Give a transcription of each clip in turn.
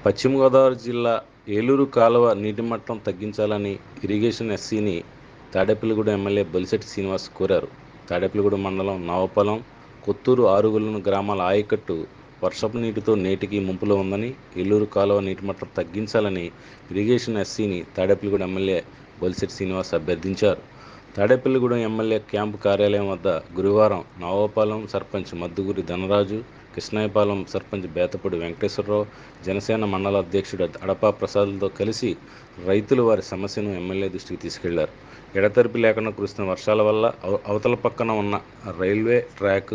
పశ్చిమ గోదావరి జిల్లా ఏలూరు కాలువ నీటి మట్టం తగ్గించాలని ఇరిగేషన్ ఎస్సీని తాడేపల్లిగూడెం ఎమ్మెల్యే బొలిశెట్టి శ్రీనివాస్ కోరారు. తాడేపల్లిగూడెం మండలం నవపాలెం, కొత్తూరు, ఆరుగులను గ్రామాల ఆయకట్టు వర్షపు నీటితో నేటికి ముంపులో ఉందని, ఏలూరు కాలువ నీటి మట్టం తగ్గించాలని ఇరిగేషన్ ఎస్సీని తాడేపల్లిగూడెం ఎమ్మెల్యే బొలిశెట్టి శ్రీనివాస్ అభ్యర్థించారు. తాడేపల్లిగూడెం ఎమ్మెల్యే క్యాంపు కార్యాలయం వద్ద గురువారం నవపాలెం సర్పంచ్ మద్దుగురి ధనరాజు, కృష్ణాయపాలెం సర్పంచ్ బేతపూడి వెంకటేశ్వరరావు, జనసేన మండల అధ్యక్షుడు అడపా ప్రసాద్లతో కలిసి రైతులు వారి సమస్యను ఎమ్మెల్యే దృష్టికి తీసుకెళ్లారు. ఎడతెరిపి లేకుండా కురుస్తున్న వర్షాల వల్ల అవతల పక్కన ఉన్న రైల్వే ట్రాక్,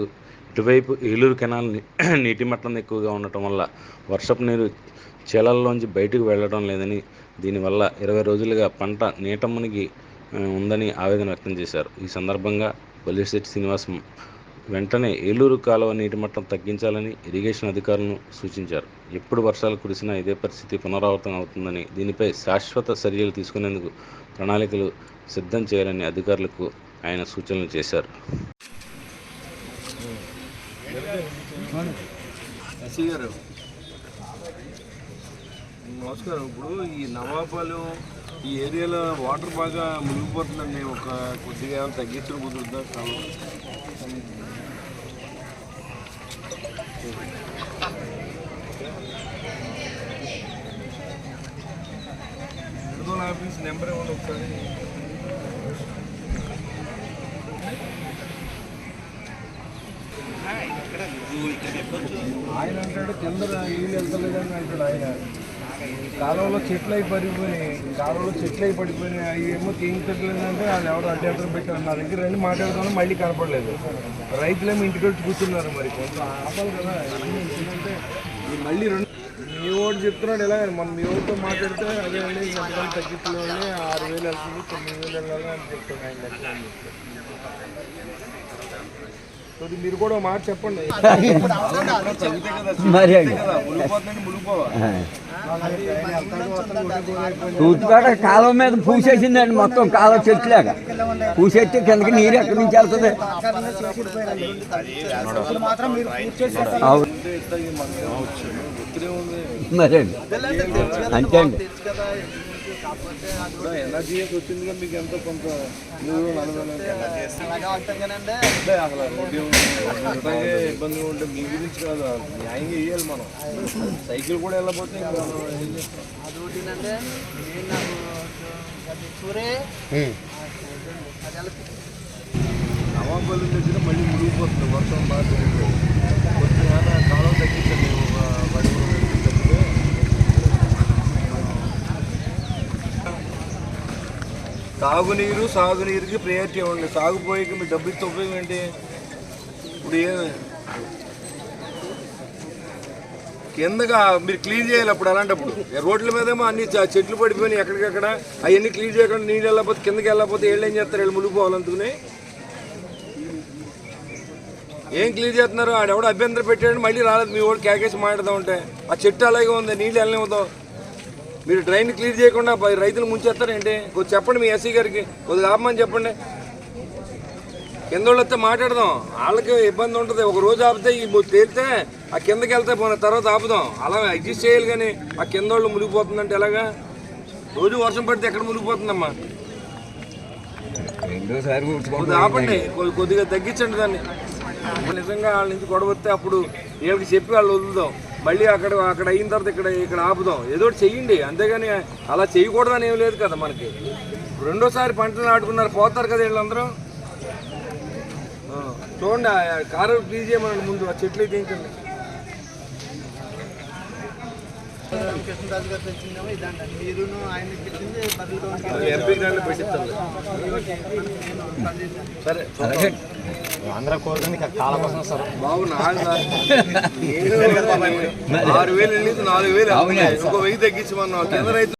ఇటువైపు ఏలూరు కెనాల్ నీటి మట్టం ఎక్కువగా ఉండటం వల్ల వర్షపు నీరు చేలల్లోంచి బయటకు వెళ్లడం లేదని, దీనివల్ల 20 రోజులుగా పంట నీట మునిగి ఉందని ఆవేదన వ్యక్తం చేశారు. ఈ సందర్భంగా బొలిశెట్టి శ్రీనివాస్ వెంటనే ఏలూరు కాలువ నీటి మట్టం తగ్గించాలని ఇరిగేషన్ అధికారులను సూచించారు. ఎప్పుడు వర్షాలు కురిసినా ఇదే పరిస్థితి పునరావృతం అవుతుందని, దీనిపై శాశ్వత చర్యలు తీసుకునేందుకు ప్రణాళికలు సిద్ధం చేయాలని అధికారులకు ఆయన సూచనలు చేశారు. నమస్కారం. ఇప్పుడు ఈ నవాపాలెం ఈ ఏరియాలో వాటర్ బాగా మునిగిపోతుందండి. కొద్దిగా తగ్గించడం కుదురుతుందా? ఎడుగోల ఆఫీస్ నెంబర్ ఇవ్వండి ఒకసారి. ఆయన అంటాడు కింద నీళ్ళు వెళ్తలేదని అంటాడు. ఆయన కాలువలో చెట్లు అయి పడిపోయినాయి, అవి ఏమో తీయించట్లేదంటే వాళ్ళు ఎవరు అడ్డంతరం పెట్టారు. నా దగ్గర రండి మాట్లాడుతాను, మళ్ళీ కనపడలేదు. రైతులేమో ఇంటికి వచ్చి కూర్చున్నారు. మరి కొంచెం ఆపాలి కదా. ఎందుకంటే మళ్ళీ మీ ఓటు చెప్తున్నాడు ఇలా, మనం మీ ఓటుతో మాట్లాడితే అదే అండి ఎంతకాలం తగ్గించలేని 6,000 వెళ్తుంది, 9,000 వెళ్ళాలి అని చెప్తాను. ఆయన లెక్క అని చెప్తాను. మీరు కూడా మాట చెప్పండి. తూర్పుకాడ కాలువ మీద పూసేసిందండి. మొత్తం కాలువ చెట్లేక పూసేస్తే కిందకి నీరు ఎక్కడి నుంచి వెళ్తుంది? మరి అంతే అండి. ఎన్ఆర్జీఎస్ వచ్చిందిగా మీకు ఎంతో కొంత 340 ఇబ్బంది ఉంటే మీ గురించి కాదు, న్యాయంగా వేయాలి. మనం సైకిల్ కూడా వెళ్ళకపోతే నవాపల్లి దగ్గర మళ్ళీ మునిగిపోతుంది. వర్షం బాగా కొద్దిగా కాలం తగ్గించండి. తాగునీరు సాగునీరుకి ప్రయారిటీ ఇవ్వండి. సాగుపోయికి మీరు డబ్బు ఇస్తే ఉపయోగం ఏంటి? ఇప్పుడు కిందగా మీరు క్లీన్ చేయాలి. అప్పుడు అలాంటప్పుడు రోడ్ల మీదేమో అన్ని చెట్లు పడిపోయినాయి ఎక్కడికక్కడ. అవన్నీ క్లీన్ చేయకుండా నీళ్ళు వెళ్ళకపోతే కిందకి వెళ్ళకపోతే ఏళ్ళు ఏం చేస్తారు? వీళ్ళు మునిగిపోవాలందుకుని ఏం క్లీన్ చేస్తున్నారు? ఆడెవడో అభ్యంతరం పెట్టాడు, మళ్ళీ రాలేదు. మీ ఓడి కేకేసి మాట్లాడుతూ ఉంటే ఆ చెట్టు అలాగే ఉంది, నీళ్ళు వెళ్ళనివ్వదు. మీరు డ్రైన్ క్లియర్ చేయకుండా రైతులు ముంచేస్తారేంటి? కొద్దిగా చెప్పండి మీ ఎస్సీ గారికి, కొద్దిగా ఆపమని చెప్పండి. కింద వాళ్ళు వస్తే మాట్లాడదాం. వాళ్ళకి ఇబ్బంది ఉంటుంది. ఒక రోజు ఆపితే ఈ తేలితే ఆ కిందకి వెళ్తే పోయిన తర్వాత ఆపుదాం. అలా అడ్జస్ట్ చేయాలి. కానీ ఆ కింద వాళ్ళు మునిగిపోతుందంటే ఎలాగా? రోజు వర్షం పడితే ఎక్కడ మునిగిపోతుందమ్మా? ఆపండి, కొద్దిగా తగ్గించండి దాన్ని. నిజంగా వాళ్ళ నుంచి గొడవ వస్తే అప్పుడు వీళ్ళకి చెప్పి వాళ్ళు వదులుదాం. మళ్ళీ అక్కడ అయిన తర్వాత ఇక్కడ ఆపుదాం. ఏదో ఒకటి చెయ్యండి. అంతేగాని అలా చేయకూడదని ఏం లేదు కదా మనకి. రెండోసారి పంటలు నాటుకున్నారు, పోతారు కదా వీళ్ళందరూ. చూడండి, కారు క్లీన్ చేయమనండి. ముందు ఆ చెట్లు తీయించండి. ఎంపీ గ్రాండ్లో పెట్టిస్తాను. సరే ఆంధ్ర కోరుతుంది కాలం కోసం సార్. బాబు 6,000 వెళ్ళి 4,000 ఇంకో 1000 తగ్గించమన్నాం. కింద రైతు